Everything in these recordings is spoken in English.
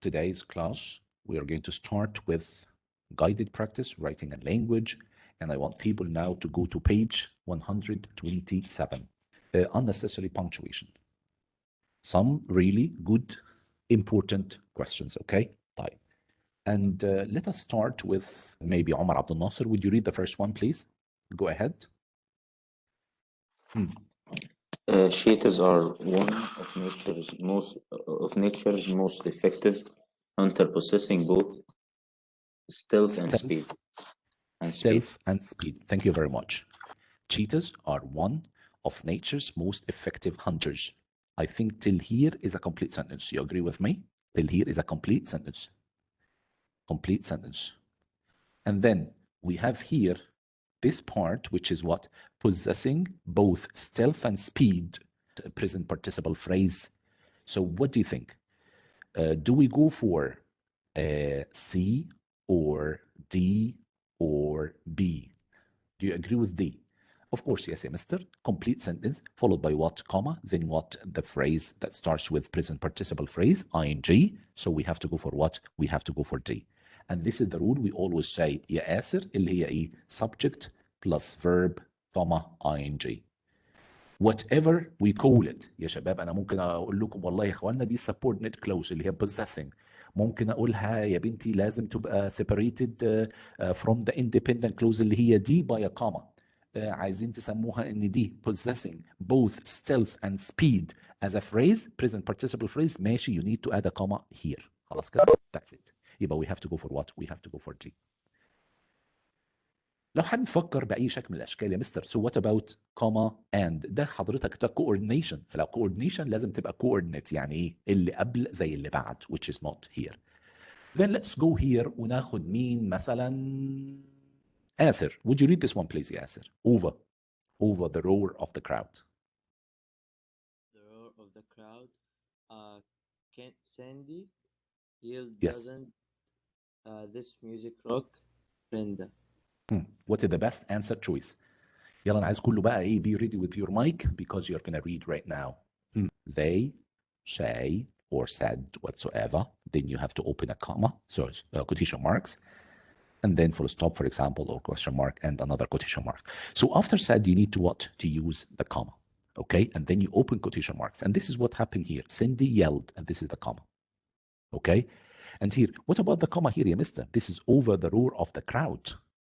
Today's class, we are going to start with guided practice, writing and language, and I want people now to go to page 127, unnecessary punctuation. Some really good, important questions, okay? طيب. And let us start with maybe Omar Abdel Nasser. Would you read the first one, please? Go ahead. Cheetahs are one of nature's most effective hunter, possessing both stealth and speed. Stealth and speed. Thank you very much. Cheetahs are one of nature's most effective hunters. I think till here is a complete sentence. You agree with me? Till here is a complete sentence. Complete sentence. And then we have here this part, which is what? Possessing both stealth and speed, present participle phrase. So what do you think? Do we go for C or D or B? Do you agree with D? Of course, yes, mister. Complete sentence, followed by what, comma, then what, the phrase that starts with present participle phrase, ing. So we have to go for what? We have to go for D. And this is the rule we always say, يا آسر اللي هي إيه? Subject plus verb, comma, ing. Whatever we call it. يا شباب أنا ممكن أقول لكم والله يا إخواننا دي subordinate clause اللي هي possessing. ممكن أقولها يا بنتي لازم تبقى separated from the independent clause اللي هي دي by a comma. عايزين تسموها ان دي possessing both stealth and speed as a phrase, present participle phrase, ماشي, you need to add a comma here. خلاص كده. That's it. يبقى we have to go for what? We have to go for G. لو حد فكر بأي شكل من الأشكال يا مستر, so what about comma and ده حضرتك ده coordination. فلو coordination لازم تبقى coordinate, يعني إيه؟ اللي قبل زي اللي بعد, which is not here. Then let's go here وناخد مين مثلا آسر. Would you read this one please يا آسر? Over the roar of the crowd. The roar of the crowd. Can't Sandy Hill Yes. doesn't this music rock Brenda. What is the best answer choice? يلا أنا عايز كله بقى إيه, be ready with your mic because you're gonna read right now. They say or said whatsoever, then you have to open a comma, so it's quotation marks, and then full stop, for example, or question mark and another quotation mark. So after said, you need to what? To use the comma, okay? And then you open quotation marks. And this is what happened here. Cindy yelled, and this is the comma, okay? And here, what about the comma here, ya mister? This is over the roar of the crowd.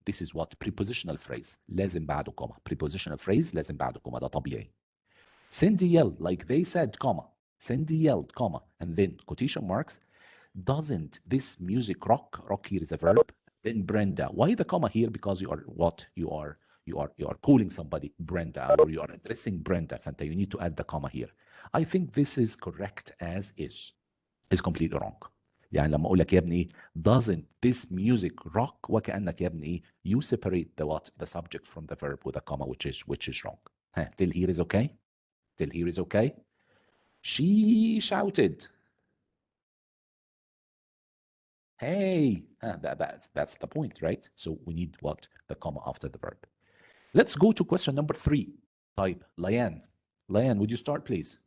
This is what? Prepositional phrase. لازم بعده comma. Prepositional phrase لازم بعده comma. ده طبيعي. Cindy yelled, like they said, comma. Cindy yelled, comma. And then quotation marks. Doesn't this music rock? Rock here is a verb. Then Brenda. Why the comma here? Because you are what? You are calling somebody Brenda, or you are addressing Brenda. Fanta, you need to add the comma here. I think this is correct as is. Is completely wrong. يعني لما اقول لك يا ابني doesn't this music rock, وكأنك يا ابني you separate the what? The subject from the verb with a comma, which is wrong. Till here is okay? Till here is okay? She shouted. Hey, that's the point, right? So we need what? The comma after the verb. Let's go to question number 3. Type, Layan. Layan, would you start, please?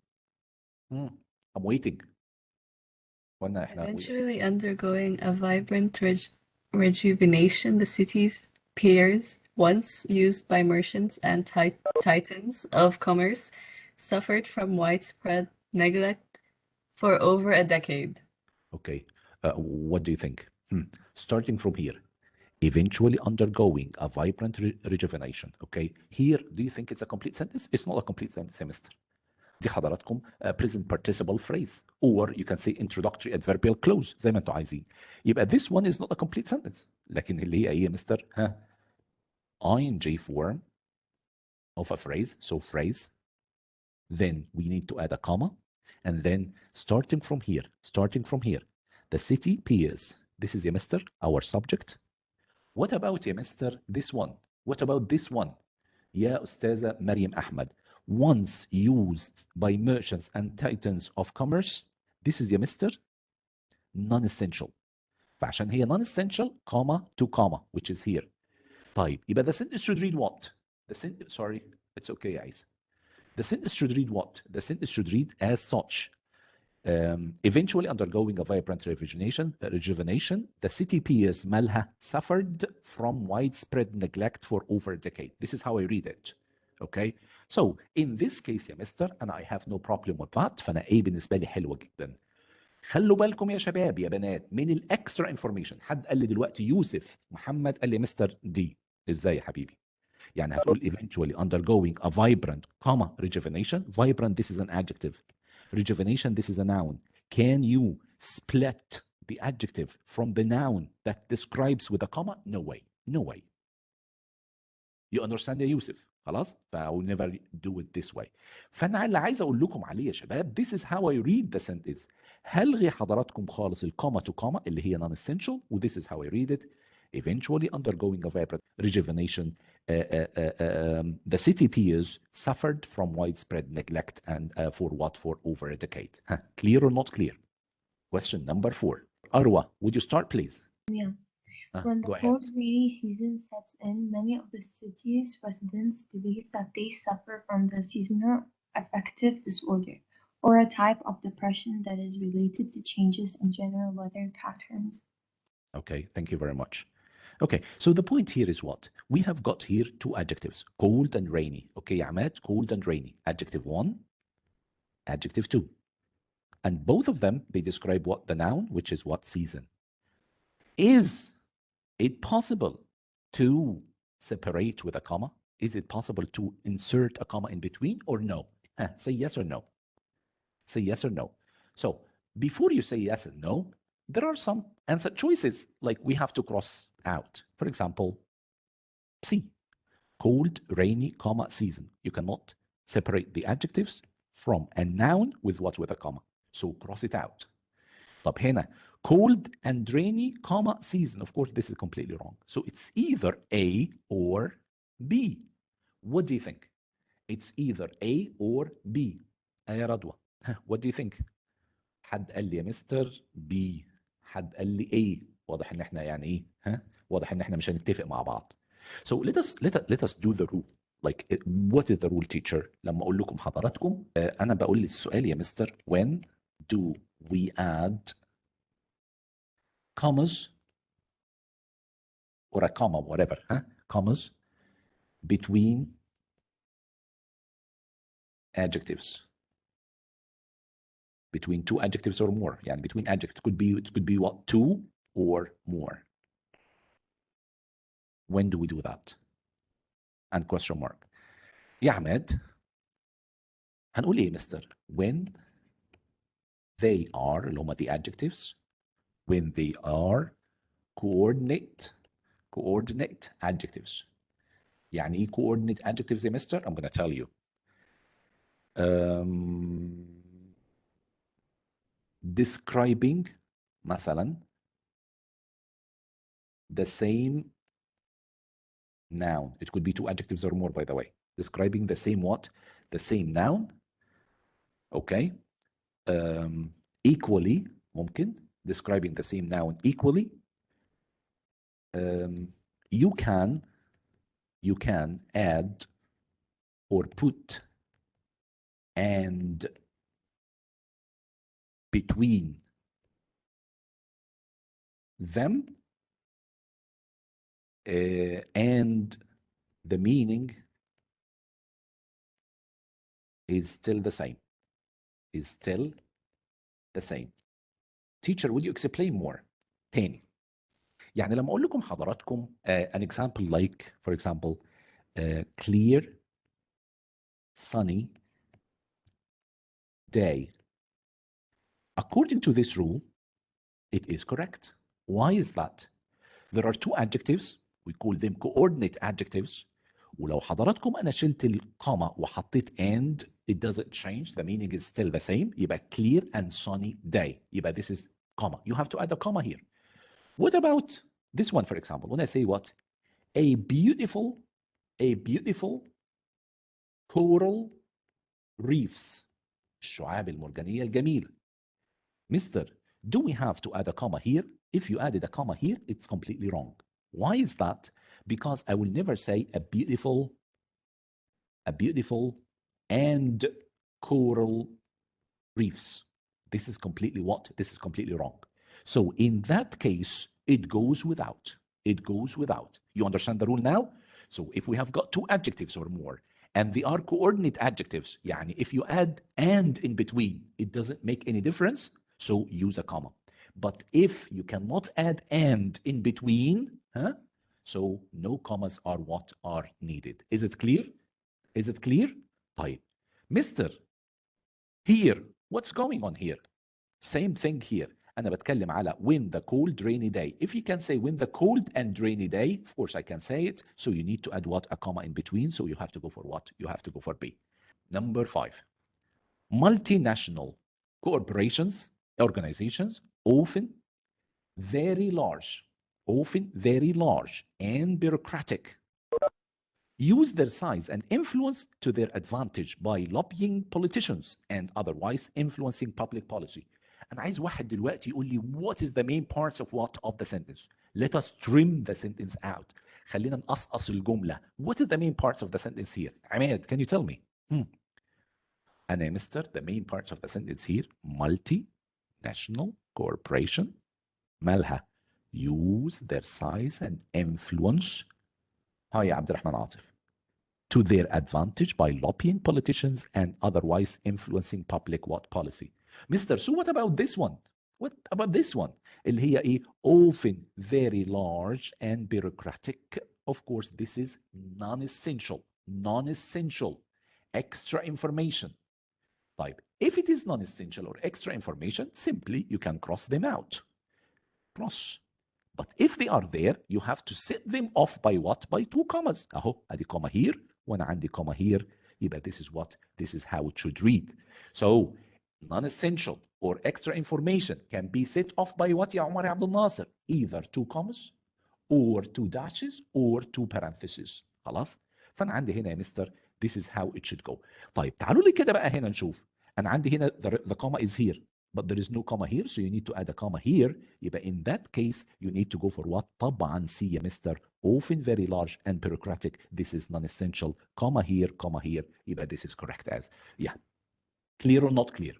I'm waiting. Eventually undergoing a vibrant rejuvenation, the city's piers, once used by merchants and titans of commerce, suffered from widespread neglect for over a decade. Okay. What do you think? Starting from here, eventually undergoing a vibrant rejuvenation. Okay. Here, do you think it's a complete sentence? It's not a complete sentence, mister. دي حضراتكم present participle phrase, or you can say introductory adverbial clause زي ما انتوا عايزين. يبقى this one is not a complete sentence. لكن اللي هي ايه مستر؟ ing form of a phrase, so phrase. Then we need to add a comma, and then starting from here, the city piers. This is, mister, our subject. What about, mister, this one? What about this one? يا أستاذة مريم أحمد. Once used by merchants and titans of commerce. This is, mister, non-essential. فعشان هي non-essential, comma to comma, which is here. طيب, يبقى the sentence should read what? Sorry, it's okay, guys. The sentence should read what? The sentence should read as such. Eventually undergoing a vibrant rejuvenation, the city peers Malha suffered from widespread neglect for over a decade. This is how I read it. Okay? So, in this case يا مستر, and I have no problem with that, فأنا A بالنسبة لي حلوة جدا. خلوا بالكم يا شباب يا بنات من الاكسترا انفورميشن. حد قال لي دلوقتي يوسف محمد قال لي مستر دي. ازاي يا حبيبي؟ يعني هتقول eventually undergoing a vibrant, comma, rejuvenation. Vibrant, this is an adjective. Rejuvenation, this is a noun. Can you split the adjective from the noun that describes with a comma? No way. No way. You understand يا يوسف؟ خلاص؟ I will never do it this way. فأنا اللي عايز أقول لكم عليه يا شباب this is how I read the sentence. هلغي حضراتكم خالص الكوما to comma اللي هي non-essential و this is how I read it. Eventually undergoing a vibrant rejuvenation, the city peers suffered from widespread neglect and for over a decade. Clear or not clear? Question number 4. Arwa, would you start please? Yeah. When the Go ahead. cold, rainy season sets in, many of the city's residents believe that they suffer from the seasonal affective disorder, or a type of depression that is related to changes in general weather patterns. Okay, thank you very much. Okay, so the point here is what? We have got here two adjectives, cold and rainy. Okay, Ahmed, cold and rainy. Adjective 1, adjective 2. And both of them, they describe what? The noun, which is what? Season. Is it possible to separate with a comma? Is it possible to insert a comma in between or no? Say yes or no. Say yes or no. So before you say yes and no, there are some answer choices like we have to cross out. For example, C, cold, rainy, comma, season. You cannot separate the adjectives from a noun with what? With a comma. So cross it out. طب هنا cold and rainy, comma, season. Of course, this is completely wrong. So it's either A or B. What do you think? It's either A or B. يا رضوى. What do you think? حد قال لي يا مستر B. حد قال لي A. واضح ان احنا يعني ايه؟ واضح ان احنا مش هنتفق مع بعض. So let us do the rule. Like what is the rule, teacher? لما اقول لكم حضراتكم انا بقول السؤال يا مستر when do we add commas or a comma, whatever, commas between adjectives, between two adjectives or more. يعني between adjectives it could be what? Two or more. When do we do that? And question mark. يا عماد هنقول ايه مستر؟ When they are اللي هما the adjectives, when they are coordinate adjectives. يعني ايه coordinate adjectives يا مستر؟ I'm gonna tell you. Describing مثلا the same noun. It could be two adjectives or more, by the way. Describing the same what? The same noun. Okay. Equally ممكن. Describing the same noun equally. You can add or put and between them and the meaning is still the same. Is still the same. Teacher, would you explain more? تاني. يعني لما أقول لكم حضراتكم an example like, for example, clear, sunny day. According to this rule, it is correct. Why is that? There are two adjectives, we call them coordinate adjectives. ولو حضراتكم أنا شلت الكوما وحطيت and, it doesn't change, the meaning is still the same. يبقى clear and sunny day. يبقى this is comma. You have to add a comma here. What about this one, for example? When I say what? A beautiful coral reefs. الشعاب المرجانية الجميلة. Mister, do we have to add a comma here? If you added a comma here, it's completely wrong. Why is that? Because I will never say a beautiful a beautiful and coral reefs. This is completely what? This is completely wrong. So in that case, it goes without. It goes without. You understand the rule now? So if we have got two adjectives or more, and they are coordinate adjectives, يعني if you add and in between, it doesn't make any difference, so use a comma. But if you cannot add and in between, so no commas are what are needed. Is it clear? Is it clear? طيب. Mr. Here, what's going on here? Same thing here. أنا بتكلم على when the cold rainy day. If you can say when the cold and rainy day, of course I can say it. So you need to add what? A comma in between. So you have to go for what? You have to go for B. Number 5. Multinational corporations, organizations, often very large and bureaucratic, use their size and influence to their advantage by lobbying politicians and otherwise influencing public policy. أنا عايز واحد دلوقتي يقول لي what is the main parts of what of the sentence. Let us trim the sentence out. خلينا نقصقص الجملة. What is the main parts of the sentence here? عماد, can you tell me? أنا يا مستر, the main parts of the sentence here, multinational corporation, مالها, use their size and influence. ها يا عبد الرحمن عاطف. To their advantage by lobbying politicians and otherwise influencing public what policy. Mister, so what about this one? What about this one? اللي هي ايه? Often very large and bureaucratic. Of course, this is non-essential. Non-essential. Extra information. طيب, if it is non-essential or extra information, simply you can cross them out. Cross. But if they are there, you have to set them off by what? By 2 commas. أهو, أدي comma here, وأنا عندي comma here. يبقى this is what? This is how it should read. So, non-essential or extra information can be set off by what يا عمر عبد الناصر? Either 2 commas or 2 dashes or 2 parentheses. خلاص؟ فأنا عندي هنا يا مستر this is how it should go. طيب تعالوا لي كده بقى هنا نشوف. أنا عندي هنا the comma is here. But there is no comma here, so you need to add a comma here. يبقى in that case, you need to go for what? طبعا C يا مستر. Often very large and bureaucratic. This is non-essential. Comma here, comma here. يبقى this is correct as. Yeah. Clear or not clear?